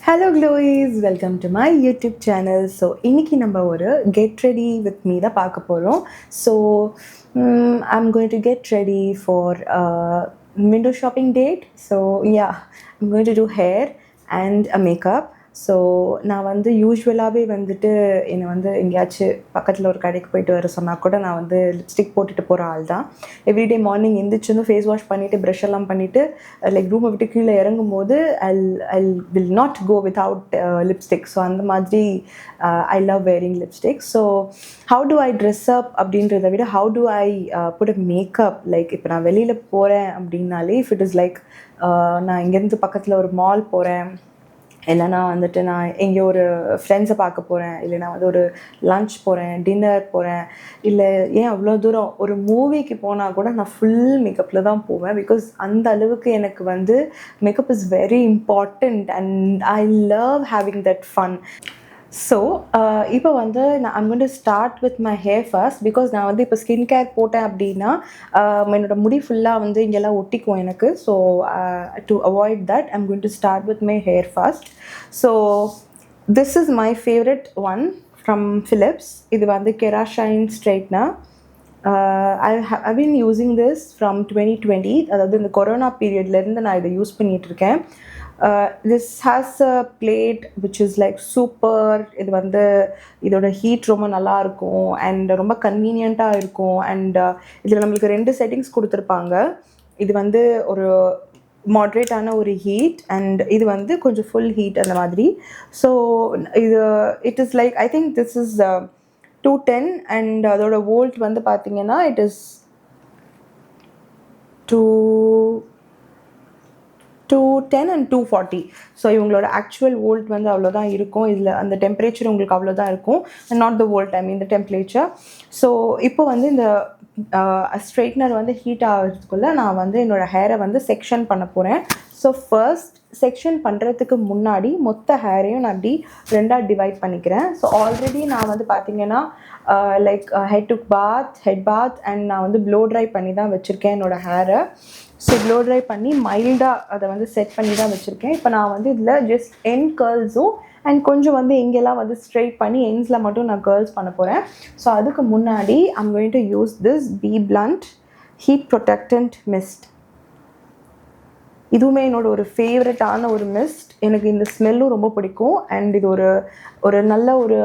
Hello Glowies, welcome to my YouTube channel. So இன்னைக்கு நம்ம ஒரு get ready with me தான் பார்க்க போறோம். So I'm going to get ready for a window shopping date. So yeah, I'm going to do hair and a makeup. So நான் வந்து யூஸ்வலாகவே வந்துட்டு என்னை வந்து எங்கேயாச்சும் பக்கத்தில் ஒரு கடைக்கு போயிட்டு வர சொன்னால் கூட நான் வந்து லிப்ஸ்டிக் போட்டுட்டு போகிற ஆள் தான். எவ்ரிடே மார்னிங் எந்திரிச்சு ஃபேஸ் வாஷ் பண்ணிவிட்டு ப்ரஷ் எல்லாம் பண்ணிவிட்டு லைக் ரூமை விட்டு கீழே இறங்கும் போது I will not go without lipstick. So அந்த மாதிரி I love wearing lipstick. So how do I dress up அப்படின்றத விட how do I put a makeup. Like இப்போ நான் வெளியில் போகிறேன் அப்படின்னாலே இஃப் இட் இஸ் லைக் நான் இங்கேருந்து பக்கத்தில் ஒரு மால் போகிறேன், இல்லைனா வந்துட்டு நான் எங்கேயோ ஒரு ஃப்ரெண்ட்ஸை பார்க்க போகிறேன், இல்லைனா வந்து ஒரு லன்ச் போகிறேன், டின்னர் போகிறேன், இல்லை ஏன் அவ்வளோ தூரம் ஒரு மூவிக்கு போனால் கூட நான் ஃபுல் மேக்கப்பில் தான் போவேன். பிகாஸ் அந்த அளவுக்கு எனக்கு வந்து makeup is very important and I love having that fun. So இப்போ வந்து I'm going to start with my hair first because நான் வந்து இப்போ ஸ்கின் கேர் போட்டேன் அப்படின்னா என்னோட முடி ஃபுல்லாக வந்து இங்கெல்லாம் ஒட்டிக்கும் எனக்கு. So to avoid that I'm going to start with my hair first. So this is my favorite one from Philips. இது வந்து Kerashine straightener. I've been using this from 2020, அதாவது இந்த கொரோனா பீரியட்லேருந்து நான் இதை யூஸ் பண்ணிகிட்ருக்கேன். This has a plate which is like super. இது வந்து இதோட ஹீட் ரொம்ப நல்லா இருக்கும் அண்ட் ரொம்ப கன்வீனியண்ட்டாக இருக்கும். அண்ட் இதில் நம்மளுக்கு 2 செட்டிங்ஸ் கொடுத்துருப்பாங்க. இது வந்து ஒரு மாட்ரேட்டான ஒரு ஹீட் அண்ட் இது வந்து கொஞ்சம் ஃபுல் ஹீட் அந்த மாதிரி. ஸோ இது it is like I think this is 210 and அதோட வோல்ட் வந்து பார்த்தீங்கன்னா இட் இஸ் 210 and 240. ஸோ இவங்களோட ஆக்சுவல் வோல்ட் வந்து அவ்வளோதான் இருக்கும். இதில் அந்த டெம்பரேச்சர் உங்களுக்கு அவ்வளோதான் இருக்கும், not the volt, I mean the temperature. So இப்போ வந்து இந்த ஸ்ட்ரைட்னர் வந்து ஹீட் ஆகிறதுக்குள்ளே நான் வந்து என்னோடய ஹேரை வந்து செக்ஷன் பண்ண போகிறேன். ஸோ ஃபர்ஸ்ட் செக்ஷன் பண்ணுறதுக்கு முன்னாடி மொத்த ஹேரையும் நான் அப்படி 2ஆக டிவைட் பண்ணிக்கிறேன். ஸோ ஆல்ரெடி நான் வந்து பார்த்திங்கன்னா லைக் ஹெட் பாத் அண்ட் நான் வந்து ப்ளோ ட்ரை பண்ணி தான் வச்சுருக்கேன் என்னோடய ஹேரை. ஸோ ப்ளோ ட்ரை பண்ணி மைல்டாக அதை வந்து செட் பண்ணி தான் வச்சுருக்கேன். இப்போ நான் வந்து இதில் ஜஸ்ட் எண்ட் கேர்ள்ஸும் அண்ட் கொஞ்சம் வந்து எங்கெல்லாம் வந்து ஸ்ட்ரைட் பண்ணி எண்ட்ஸில் மட்டும் நான் கேர்ள்ஸ் பண்ண போகிறேன். ஸோ அதுக்கு முன்னாடி I'm going to use this B blend heat protectant mist. இதுவுமே என்னோட ஒரு ஃபேவரட்டான ஒரு மிஸ்ட். எனக்கு இந்த ஸ்மெல்லும் ரொம்ப பிடிக்கும் அண்ட் இது ஒரு நல்ல ஒரு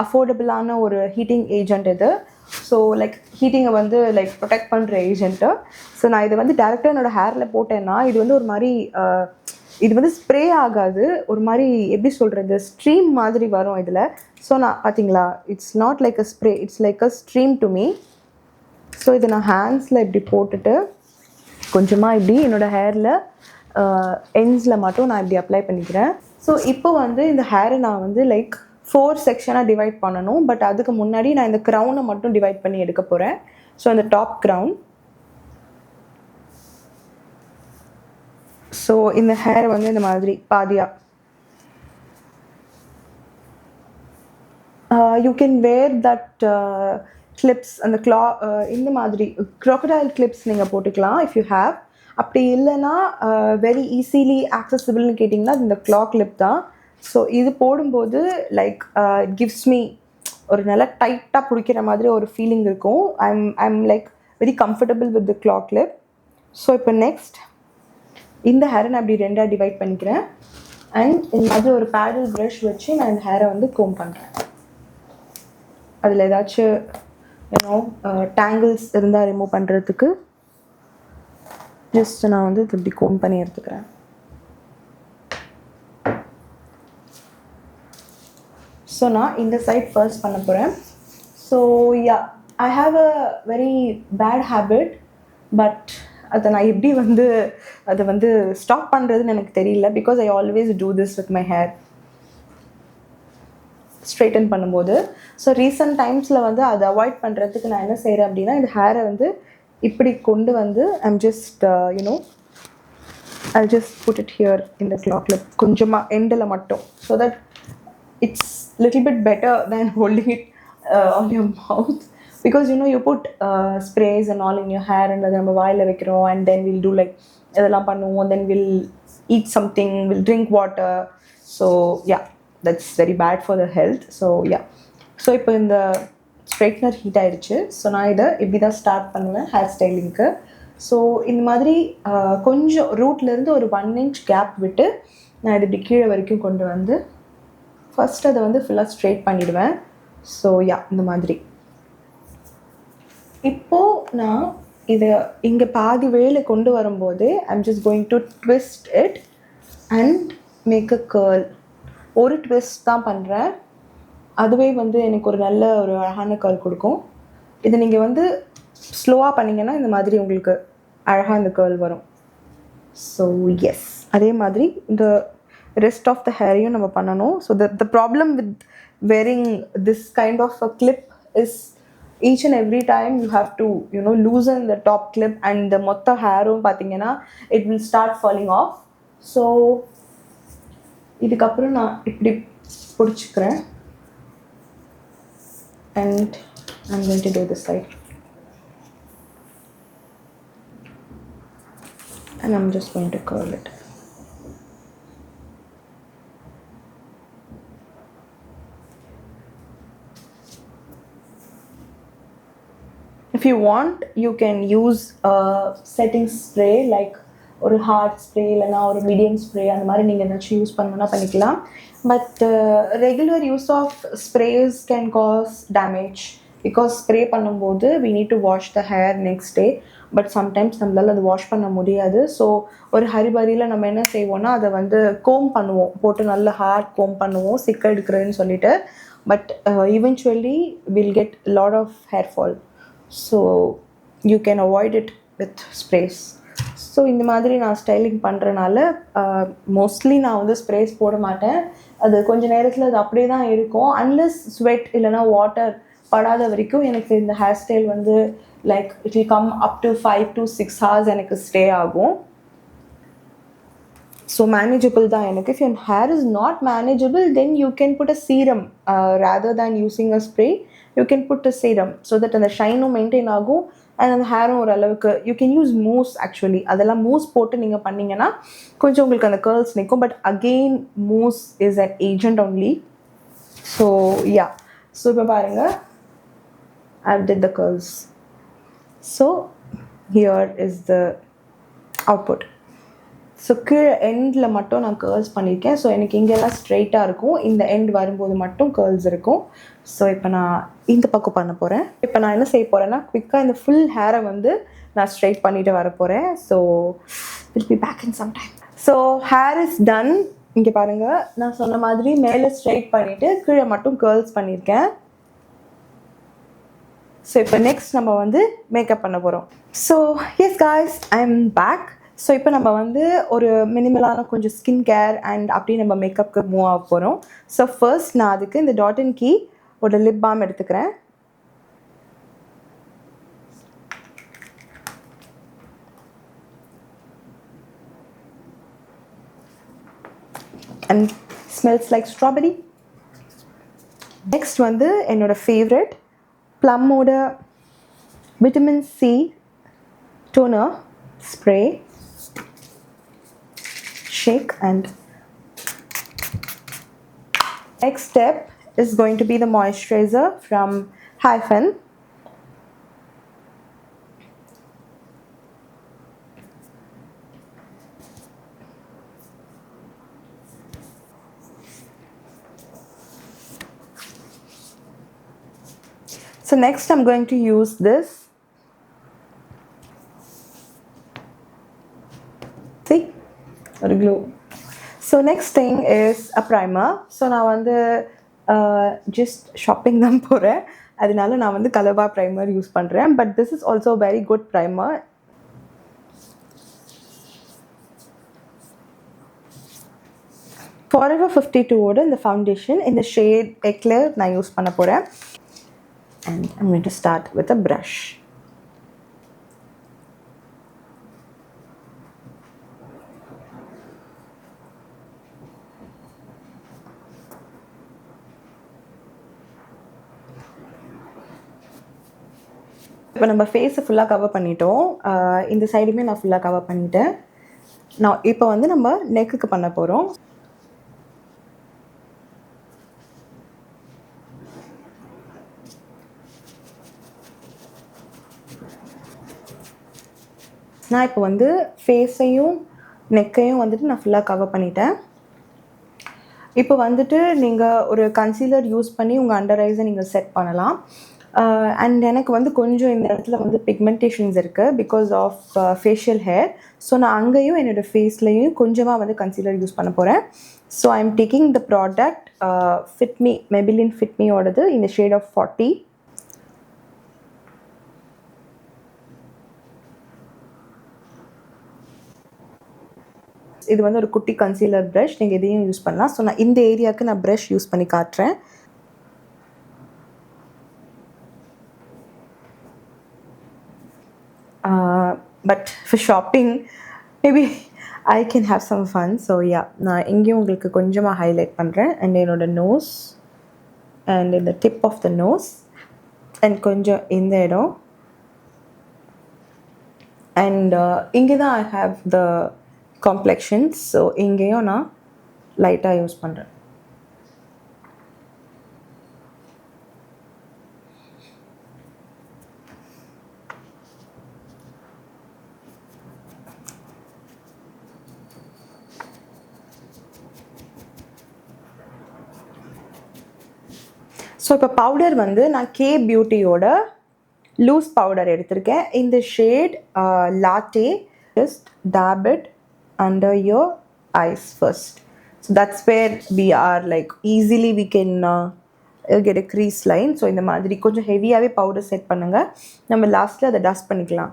அஃபோர்டபுளான ஒரு ஹீட்டிங் ஏஜென்ட் இது. ஸோ லைக் ஹீட்டிங்கை வந்து லைக் ப்ரொடெக்ட் பண்ணுற ஏஜென்ட்டு. ஸோ நான் இதை வந்து டேரெக்டாக என்னோடய ஹேரில் போட்டேன்னா இது வந்து ஒரு மாதிரி இது வந்து ஸ்ப்ரே ஆகாது, ஒரு மாதிரி எப்படி சொல்கிறது ஸ்ட்ரீம் மாதிரி வரும் இதில். ஸோ நான் பார்த்தீங்களா, it's not like a spray, it's like a stream to me. So இதை நான் ஹேண்ட்ஸில் இப்படி போட்டுட்டு கொஞ்சமாக இப்படி என்னோடய ஹேரில் எண்ட்ஸில் மட்டும் நான் இப்படி அப்ளை பண்ணிக்கிறேன். ஸோ இப்போ வந்து இந்த ஹேரை நான் வந்து லைக் 4 செக்ஷனாக டிவைட் பண்ணணும். பட் அதுக்கு முன்னாடி நான் இந்த க்ரௌனை மட்டும் டிவைட் பண்ணி எடுக்க போகிறேன். ஸோ இந்த டாப் க்ரௌன். ஸோ இந்த ஹேரை வந்து இந்த மாதிரி பாதியாக you can wear that clips, அந்த இந்த மாதிரி க்ரோக்கடைல் கிளிப்ஸ் நீங்கள் போட்டுக்கலாம் இஃப் யூ ஹேவ். அப்படி இல்லைன்னா வெரி ஈஸிலி ஆக்சசிபிள்னு கேட்டிங்கன்னா இந்த கிளிப் தான். ஸோ இது போடும்போது லைக் இட் கிவ்ஸ் மீ ஒரு நல்லா டைட்டாக பிடிக்கிற மாதிரி ஒரு ஃபீலிங் இருக்கும். I'm like very comfortable with the clip. So இப்போ நெக்ஸ்ட் இந்த ஹேரை நான் அப்படி 2ஆக டிவைட் பண்ணிக்கிறேன் அண்ட் இந்த மாதிரி ஒரு பேடல் ப்ரஷ் வச்சு நான் இந்த ஹேரை வந்து கோம் பண்ணுறேன். அதில் ஏதாச்சும் டேங்கிள்ஸ் இருந்தால் ரிமூவ் பண்ணுறதுக்கு ஜஸ்ட் நான் வந்து இப்படி கோம் பண்ணி எடுத்துக்கிறேன். ஸோ நான் இந்த சைட் ஃபர்ஸ்ட் பண்ண போகிறேன். So yeah, I have a very bad habit, but அதை நான் எப்படி வந்து அதை வந்து ஸ்டாப் பண்ணுறதுன்னு எனக்கு தெரியல. Because I always do this with my hair straighten பண்ணும்போது. ஸோ ரீசன்ட் டைம்ஸில் வந்து அதை அவாய்ட் பண்ணுறதுக்கு நான் என்ன செய்கிறேன் அப்படின்னா இந்த ஹேரை வந்து இப்படி கொண்டு வந்து I'm just I just put it here இந்த கிளிப் கொஞ்சமாக எண்டில் மட்டும். So that it's little bit better than holding it on your mouth, because you put sprays and all in your hair and நம்ம வாயில வைக்கிறோம் and then we'll do like இதெல்லாம் பண்ணுவோம், then we'll eat something, will drink water. So yeah, that's very bad for the health. So yeah, so இப்போ இந்த straightener heat ஆயிடுச்சு. So நான் இதை இப்படி தான் ஸ்டார்ட் பண்ணுவேன் ஹேர் ஸ்டைலிங்க்கு. ஸோ இந்த மாதிரி கொஞ்சம் ரூட்லேருந்து ஒரு 1 inch கேப் விட்டு நான் இது இப்படி கீழே வரைக்கும் கொண்டு வந்து ஃபஸ்ட் அதை வந்து ஃபுல்லாக ஸ்ட்ரெயிட் பண்ணிவிடுவேன். ஸோ யா, இந்த மாதிரி. இப்போது நான் இதை இங்கே பாதி வேலை கொண்டு வரும்போது I'm just going to twist it and make a curl. ஒரு ட்விஸ்ட் தான் பண்ணுறேன், அதுவே வந்து எனக்கு ஒரு நல்ல ஒரு அழகான கேர்ள் கொடுக்கும். இது நீங்கள் வந்து ஸ்லோவாக பண்ணிங்கன்னா இந்த மாதிரி உங்களுக்கு அழகாக இந்த கேர்ள் வரும். ஸோ எஸ், அதே மாதிரி இந்த ரெஸ்ட் ஆஃப் த ஹேரையும் நம்ம பண்ணணும். So the problem with wearing this kind of a clip is each and every time you have to loosen the top clip and the motta hairum pathina it will start falling off. So idukapra na ipdi pudichikren and I'm going to do this side and I'm just going to curl it. If you want, you can use a setting spray like or hard spray இல்லைனா ஒரு medium spray, அந்த மாதிரி நீங்கள் ஏதாச்சும் use பண்ணணும்னா பண்ணிக்கலாம். But regular use of sprays can cause damage because spray பண்ணும்போது we need to wash the hair next day. But sometimes நம்மளால் அது வாஷ் பண்ண முடியாது. ஸோ ஒரு ஹரிபரியில் நம்ம என்ன செய்வோம்னா அதை வந்து கோம் பண்ணுவோம், போட்டு நல்ல ஹார்ட் கோம் பண்ணுவோம் சிக்க எடுக்கிறேன்னு சொல்லிட்டு. But eventually we'll get a lot of hair fall. So you can avoid it with sprays. So இந்த மாதிரி நான் ஸ்டைலிங் பண்ணுறனால மோஸ்ட்லி நான் வந்து ஸ்ப்ரேஸ் போட மாட்டேன். அது கொஞ்சம் நேரத்தில் அது அப்படியே தான் இருக்கும். அன்லெஸ் ஸ்வெட் இல்லைனா வாட்டர் படாத வரைக்கும் எனக்கு இந்த ஹேர் ஸ்டைல் வந்து like it will come up to 5 to 6 hours எனக்கு ஸ்டே ஆகும். ஸோ மேனேஜபிள் தான் எனக்கு. If your hair is not manageable, then you can put a serum rather than using a spray. You can put a serum so that அந்த ஷைனும் maintain ஆகும் and அந்த ஹேரும் ஓரளவுக்கு. You can use mousse actually. அதெல்லாம் mousse போட்டு நீங்கள் பண்ணிங்கன்னா கொஞ்சம் உங்களுக்கு அந்த கேர்ள்ஸ் நிற்கும். But again mousse is an agent only. So yeah, so இப்போ பாருங்கள், I've did the curls. So here is the output. So கீழே எண்டில் மட்டும் நான் கேர்ள்ஸ் பண்ணியிருக்கேன். ஸோ எனக்கு இங்கெல்லாம் ஸ்ட்ரெயிட்டாக இருக்கும், இந்த எண்ட் வரும்போது மட்டும் கேர்ள்ஸ் இருக்கும். ஸோ இப்போ நான் இந்த பக்கம் பண்ண போகிறேன். இப்போ நான் என்ன செய்ய போகிறேன்னா குவிக்காக இந்த ஃபுல் ஹேரை வந்து நான் ஸ்ட்ரெயிட் பண்ணிட்டு வர போகிறேன். So will be back in some time. So hair is done. இங்கே பாருங்கள், நான் சொன்ன மாதிரி மேலே ஸ்ட்ரெயிட் பண்ணிவிட்டு கீழே மட்டும் கேர்ள்ஸ் பண்ணியிருக்கேன். ஸோ இப்போ நெக்ஸ்ட் நம்ம வந்து மேக்கப் பண்ண போகிறோம். So yes guys, I am back. So இப்போ நம்ம வந்து ஒரு மினிமலான கொஞ்சம் ஸ்கின் கேர் அண்ட் அப்படி நம்ம மேக்கப்புக்கு மூவ் ஆக போகிறோம். ஸோ ஃபர்ஸ்ட் நான் அதுக்கு இந்த டாட் அண்ட் கீ ஒரு லிப் பாம் எடுத்துக்கிறேன். And smells like strawberry. Next வந்து என்னோட ஃபேவரட் ப்ளம்மோட vitamin C toner spray. Shake and next step is going to be the moisturizer from Hyphen. So next I'm going to use this. See? ஒரு glue. So next thing is a primer. So நான் வந்து just shopping தான் போகிறேன், அதனால நான் வந்து கலபா primer use பண்ணுறேன். But this is also very good primer. Forever 52ஓட இந்த ஃபவுண்டேஷன் இந்த ஷேட் எக்லர் நான் யூஸ் பண்ண போகிறேன். And I'm going to start with a brush. இப்போ நம்ம ஃபேஸை ஃபுல்லாக கவர் பண்ணிட்டோம். இந்த சைடுமே நான் ஃபுல்லாக கவர் பண்ணிட்டேன். நான் இப்போ வந்து நம்ம நெக்குக்கு பண்ண போகிறோம். நான் இப்போ வந்து ஃபேஸையும் நெக்கையும் வந்துட்டு நான் ஃபுல்லாக கவர் பண்ணிட்டேன். இப்போ வந்துட்டு நீங்கள் ஒரு கன்சீலர் யூஸ் பண்ணி உங்கள் அண்டர் ஐஸை நீங்கள் செட் பண்ணலாம். அண்ட் எனக்கு வந்து கொஞ்சம் இந்த இடத்துல வந்து பிக்மெண்டேஷன்ஸ் இருக்குது because of facial hair. So நான் அங்கேயும் என்னோடய ஃபேஸ்லேயும் கொஞ்சமாக வந்து கன்சீலர் யூஸ் பண்ண போகிறேன். So I am taking the product Fit Me Maybelline ஃபிட்மியோடது இந்த ஷேட் ஆஃப் 40. இது வந்து ஒரு குட்டி கன்சீலர் ப்ரஷ், நீங்கள் இதையும் யூஸ் பண்ணலாம். ஸோ நான் இந்த ஏரியாவுக்கு நான் ப்ரஷ் யூஸ் பண்ணி காட்டுறேன். But for shopping maybe I can have some fun. So yeah, நான் இங்கேயும் உங்களுக்கு கொஞ்சமாக ஹைலைட் பண்ணுறேன். அண்ட் என்னோட நோஸ் அண்ட் இந்த tip of the nose and கொஞ்சம் இந்த இடம் அண்ட் இங்கே தான் ஐ ஹாவ் த காம்ப்ளெக்ஷன்ஸ். ஸோ இங்கேயும் நான் லைட்டாக யூஸ் பண்ணுறேன். ஸோ இப்போ பவுடர் வந்து நான் கே பியூட்டியோட லூஸ் பவுடர் எடுத்திருக்கேன். இந்த shade latte. Just tape it under your eyes first. So that's where we are like easily we can get a crease line. So இந்த மாதிரி கொஞ்சம் ஹெவியாகவே பவுடர் செட் பண்ணுங்கள். நம்ம லாஸ்ட்டில் அதை டஸ்ட் பண்ணிக்கலாம்.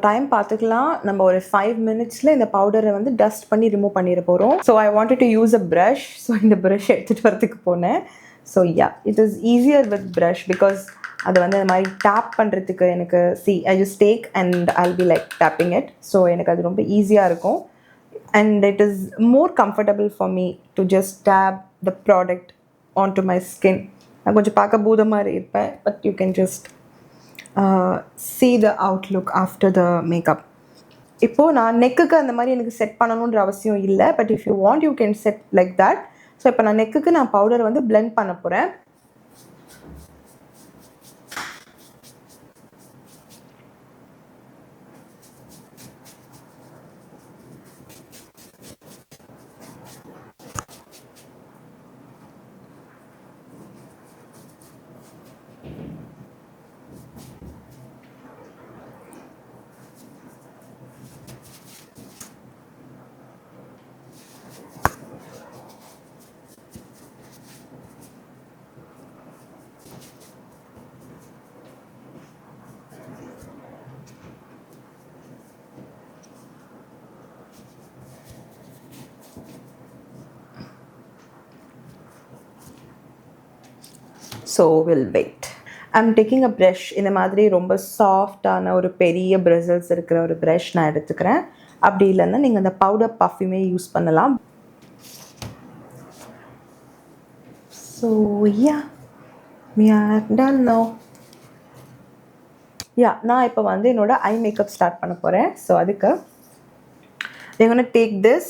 டைம் பார்த்துக்கலாம். நம்ம ஒரு 5 மினிட்ஸில் இந்த பவுடரை வந்து டஸ்ட் பண்ணி ரிமூவ் பண்ணிட போகிறோம். So I wanted to use a brush. So இந்த ப்ரஷ் எடுத்துகிட்டு வரதுக்கு போனேன். So yeah, it is easier with brush because அதை வந்து இந்த மாதிரி டேப் பண்ணுறதுக்கு எனக்கு I just take and I'll be like taping it. So எனக்கு அது ரொம்ப ஈஸியாக இருக்கும் and it is more comfortable for me to just tape the product on to my skin. நான் கொஞ்சம் பார்க்க பூத மாதிரி இருப்பேன், but you can just see the outlook after the makeup. இப்போது நான் நெக்குக்கு அந்த மாதிரி எனக்கு செட் பண்ணணுன்ற அவசியம் இல்லை, but if you want you can set like that. So இப்போ நான் நெக்குக்கு நான் பவுடர் வந்து பிளெண்ட் பண்ண போகிறேன். So will wait. I'm taking a brush. இந்த மாதிரி ரொம்ப சாஃப்டான ஒரு பெரிய பிரிசல்ஸ் இருக்கிற ஒரு ப்ரஷ் நான் எடுத்துக்கிறேன். அப்படி இல்லைன்னா நீங்கள் அந்த பவுடர் பஃப்யூமே யூஸ் பண்ணலாம். So yeah, we are done now. யா, நான் இப்போ வந்து என்னோட ஐ மேக்கப் ஸ்டார்ட் பண்ண போகிறேன். ஸோ அதுக்கு I'm going to take this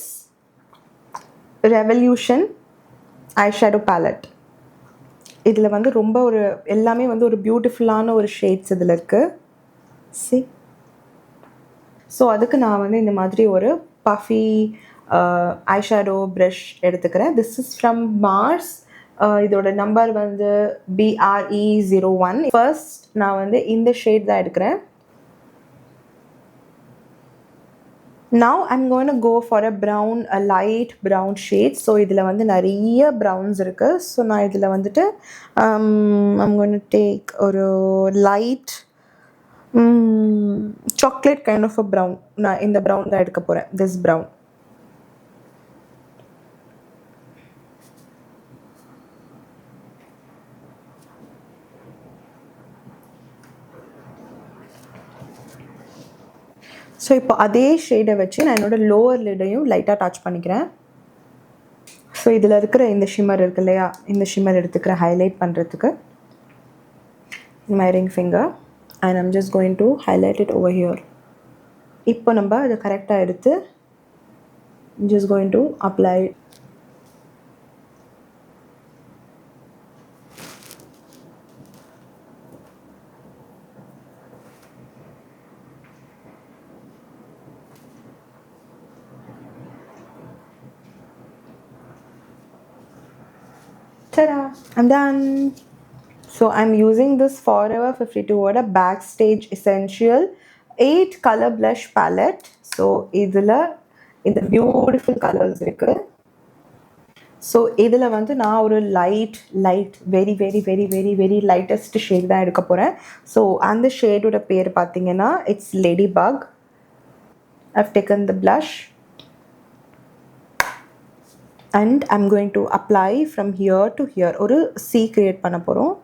Revolution eyeshadow palette. இதில் வந்து ரொம்ப ஒரு எல்லாமே வந்து ஒரு பியூட்டிஃபுல்லான ஒரு ஷேட்ஸ் இதில் இருக்குது. சி, ஸோ அதுக்கு நான் வந்து இந்த மாதிரி ஒரு பஃபி ஐஷேடோ ப்ரஷ் எடுத்துக்கிறேன். This is from Mars. இதோட நம்பர் வந்து BRE01. ஃபர்ஸ்ட் நான் வந்து இந்த ஷேட் தான் எடுக்கிறேன். Now I'm going to go for a brown, a light brown shade. So இதில் வந்து நிறைய browns இருக்குது. ஸோ நான் இதில் வந்துட்டு I'm going to take ஒரு light chocolate kind of a brown. நான் இந்த brown தான் எடுக்க போகிறேன். This brown. ஸோ இப்போ அதே ஷேடை வச்சு நான் என்னோடய லோவர் லிடையும் லைட்டாக டச் பண்ணிக்கிறேன். ஸோ இதில் இருக்கிற இந்த ஷிம்மர் இருக்கு இல்லையா, இந்த ஷிம்மர் எடுத்துக்கிறேன் ஹைலைட் பண்ணுறதுக்கு. in my ring finger, and I'm just going to highlight it over here. இப்போ நம்ம அதை கரெக்டாக எடுத்து just going to apply it. Ta-da! I'm done. So I'm using this Forever 52 ஓட Backstage Essential 8 color blush palette. So இதில் இந்த beautiful colours இருக்குது. So இதில் வந்து நான் ஒரு light very very very very very lightest shade தான் எடுக்க போகிறேன். ஸோ அந்த ஷேடோட பேர் பார்த்தீங்கன்னா it's lady buck. I've taken the blush and I'm going to apply from here to here. ஒரு C create பண்ண போகிறோம்.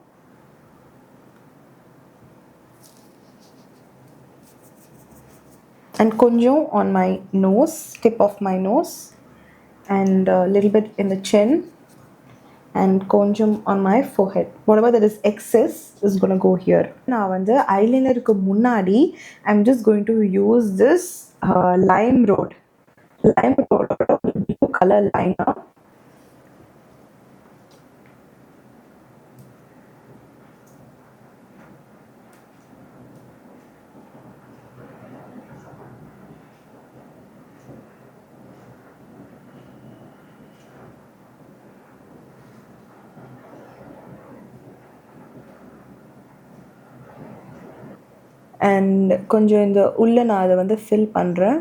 And கொஞ்சம் on my nose, tip of my nose, and a little bit in the chin, and கொஞ்சம் on my forehead. Whatever that is excess is going to go here. நான் வந்து ஐலைனருக்கு முன்னாடி I'm just going to use this lime road blue color liner. And கொஞ்சம் இந்த உள்ளே நான் அதை வந்து ஃபில் பண்ணுறேன்.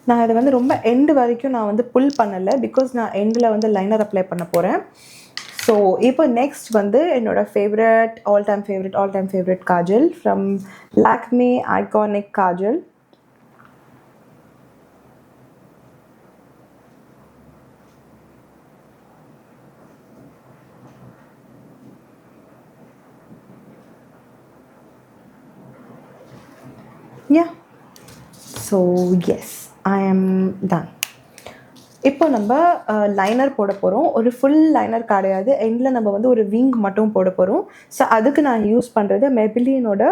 நான் இதை வந்து ரொம்ப எண்டு வரைக்கும் நான் வந்து புல் பண்ணலை, பிகாஸ் நான் எண்டில் வந்து லைனர் அப்ளை பண்ண போகிறேன். ஸோ இப்போ நெக்ஸ்ட் வந்து என்னோடய favourite all time favourite Kajal from Lakme iconic Kajal. Yeah, so yes, I am done. இப்போ நம்ம லைனர் போட போகிறோம். ஒரு ஃபுல் லைனர் கிடையாது, எண்டில் நம்ம வந்து ஒரு விங் மட்டும் போட போகிறோம். ஸோ அதுக்கு நான் யூஸ் பண்ணுறது மெபிலினோட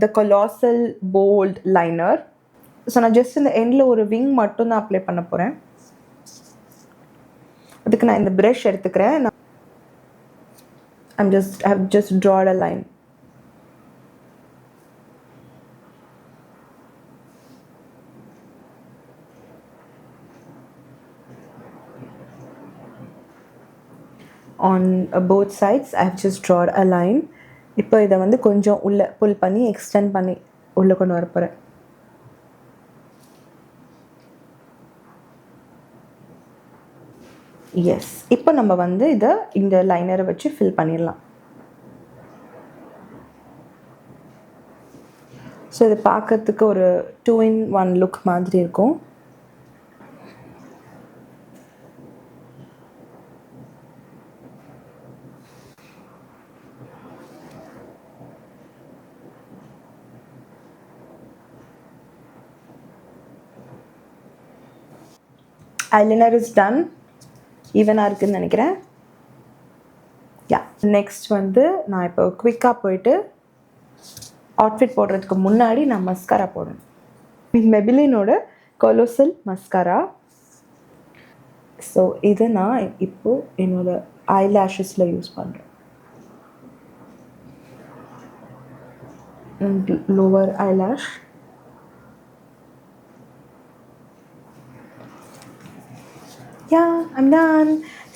த கொலாசல் போல்ட் லைனர். ஸோ நான் ஜஸ்ட் இந்த எண்டில் ஒரு விங் மட்டும் தான் அப்ளை பண்ண போகிறேன். அதுக்கு நான் இந்த ப்ரஷ் எடுத்துக்கிறேன். I've just drawn a line. On both sides I've just drawn a line. இப்போ இதை வந்து கொஞ்சம் உள்ளே புல் பண்ணி எக்ஸ்டெண்ட் பண்ணி உள்ளே கொண்டு வர போகிறேன். எஸ், இப்போ நம்ம வந்து இதை இந்த லைனரை வச்சு ஃபில் பண்ணிடலாம். ஸோ இது பார்க்கறதுக்கு ஒரு 2-in-1 லுக் மாதிரி இருக்கும். Eyeliner is done. ஈவனாக இருக்குதுன்னு நினைக்கிறேன். யா, நெக்ஸ்ட் வந்து நான் இப்போ குவிக்காக போயிட்டு அவுட்ஃபிட் போடுறதுக்கு முன்னாடி நான் மஸ்காரா போடணும். மெபிலினோட கொலோசல் மஸ்காரா. ஸோ இதை நான் இப்போது என்னோடய ஐலேஷஸில் யூஸ் பண்ணுறேன். Lower eyelash. Yeah, I'm ton.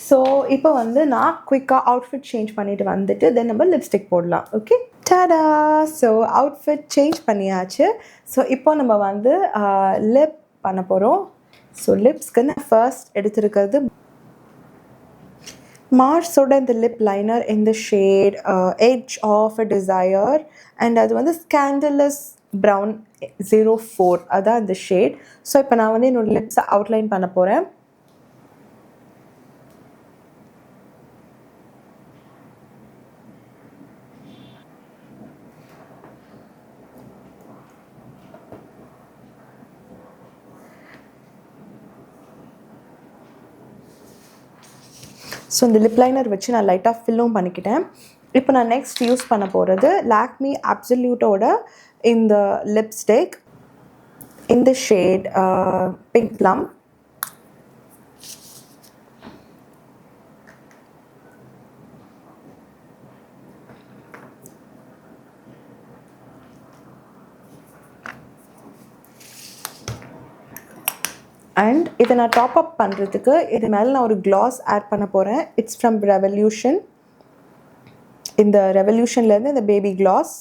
So இப்போ வந்து நான் குயிக்காக அவுட்ஃபிட் சேஞ்ச் பண்ணிவிட்டு வந்துட்டு தென் நம்ம லிப்ஸ்டிக் போடலாம். Okay, Tata. So outfit change பண்ணியாச்சு. ஸோ இப்போ நம்ம வந்து லிப் பண்ண போகிறோம். ஸோ லிப்ஸ்க்கு நான் ஃபர்ஸ்ட் எடுத்துருக்கிறது மார்ஸோட இந்த லிப் லைனர் இந்த shade edge of a desire, and அது வந்து ஸ்கேண்டலஸ் ப்ரௌன் 04 அதான் இந்த ஷேட். ஸோ இப்போ நான் வந்து என்னோடய லிப்ஸை அவுட்லைன் பண்ண போகிறேன். ஸோ இந்த லிப் லைனர் வச்சு நான் லைட்டாக ஃபில்லும் பண்ணிக்கிட்டேன். இப்போ நான் நெக்ஸ்ட் யூஸ் பண்ண போகிறது லாக்மி அப்சல்யூட்டோட இந்த லிப்ஸ்டிக் இந்த ஷேட் பிங்க் ப்ளம். அண்ட் இதை நான் டாப் அப் பண்ணுறதுக்கு இது மேலே நான் ஒரு க்ளாஸ் ஆட் பண்ண போகிறேன். It's from revolution. இந்த ரெவல்யூஷன்லேருந்து இந்த பேபி க்ளாஸ்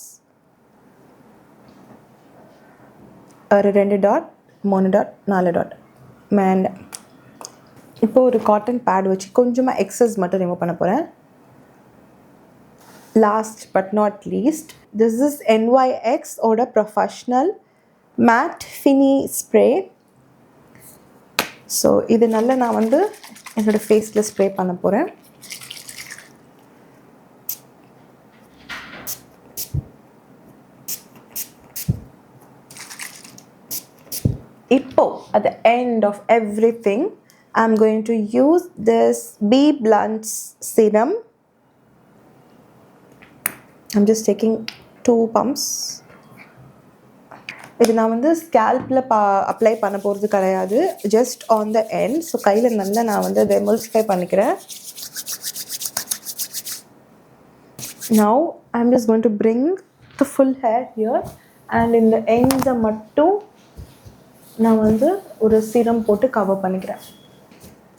ஒரு 2 டாட் 3 டாட் 4 டாட் மேலே. இப்போ ஒரு காட்டன் பேட் வச்சு கொஞ்சமாக எக்ஸஸ் மட்டும் ரிமூவ் பண்ண போகிறேன். Last but not least, this is NYX ஓட ப்ரொஃபஷ்னல் மேட் ஃபினி ஸ்ப்ரே. ஸோ இது நல்லா நான் வந்து என்னோடய ஃபேஸில் ஸ்ப்ரே பண்ண போகிறேன். இப்போ at the end of everything I'm going to use this Be Blunt serum. I'm just taking 2 pumps. இது நான் வந்து ஸ்கேல்பில் அப்ளை பண்ண போகிறது கிடையாது, just on the end. So கையில் நல்லா நான் வந்து அதை எமல்சிஃபை பண்ணிக்கிறேன். Now I'm just going to bring the full hair here and in the ends மட்டும் நான் வந்து ஒரு சீரம் போட்டு கவர் பண்ணிக்கிறேன்.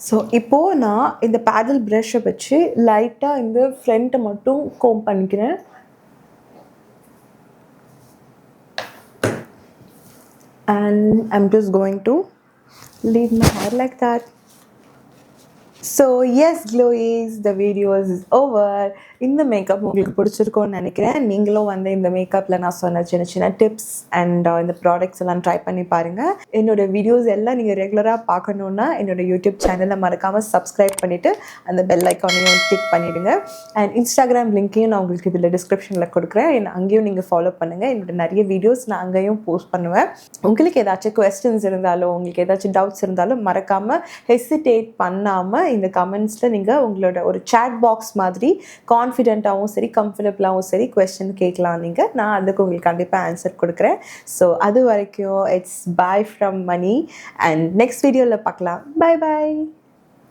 ஸோ இப்போது நான் இந்த பேடல் ப்ரஷ்ஷை வச்சு லைட்டாக இந்த ஃப்ரண்ட்டை மட்டும் கோம் பண்ணிக்கிறேன். And I'm just going to leave my hair like that. So yes glowies, the video is over. இந்த மேக்கப் உங்களுக்கு பிடிச்சிருக்கோன்னு நினைக்கிறேன். நீங்களும் வந்து இந்த மேக்கப்பில் நான் சொன்ன சின்ன சின்ன டிப்ஸ் அண்ட் இந்த ப்ராடக்ட்ஸ் எல்லாம் ட்ரை பண்ணி பாருங்கள். என்னோடய வீடியோஸ் எல்லாம் நீங்கள் ரெகுலராக பார்க்கணுன்னா என்னோடய யூடியூப் சேனலை மறக்காமல் சப்ஸ்கிரைப் பண்ணிவிட்டு அந்த பெல் ஐக்கானையும் கிளிக் பண்ணிவிடுங்க. அண்ட் இன்ஸ்டாகிராம் லிங்க்கையும் நான் உங்களுக்கு இதில் டிஸ்கிரிப்ஷனில் கொடுக்குறேன். அங்கேயும் நீங்கள் ஃபாலோ பண்ணுங்கள். என்னோடய நிறைய வீடியோஸ் நான் அங்கேயும் போஸ்ட் பண்ணுவேன். உங்களுக்கு ஏதாச்சும் கொஸ்டின்ஸ் இருந்தாலும் உங்களுக்கு ஏதாச்சும் டவுட்ஸ் இருந்தாலும் மறக்காமல் ஹெசிடேட் பண்ணாமல் இந்த கமெண்ட்ஸில் நீங்கள் உங்களோட ஒரு சேட் பாக்ஸ் மாதிரி கான்ஃபிடென்ட்டாகவும் சரி கம்ஃபர்டபுளாகவும் சரி கொஸ்டின் கேட்கலாம். நீங்கள் நான் அதுக்கு உங்களுக்கு கண்டிப்பாக ஆன்சர் கொடுக்குறேன். ஸோ அது வரைக்கும் it's bye from Mani and next வீடியோவில் பார்க்கலாம். பாய் பாய்.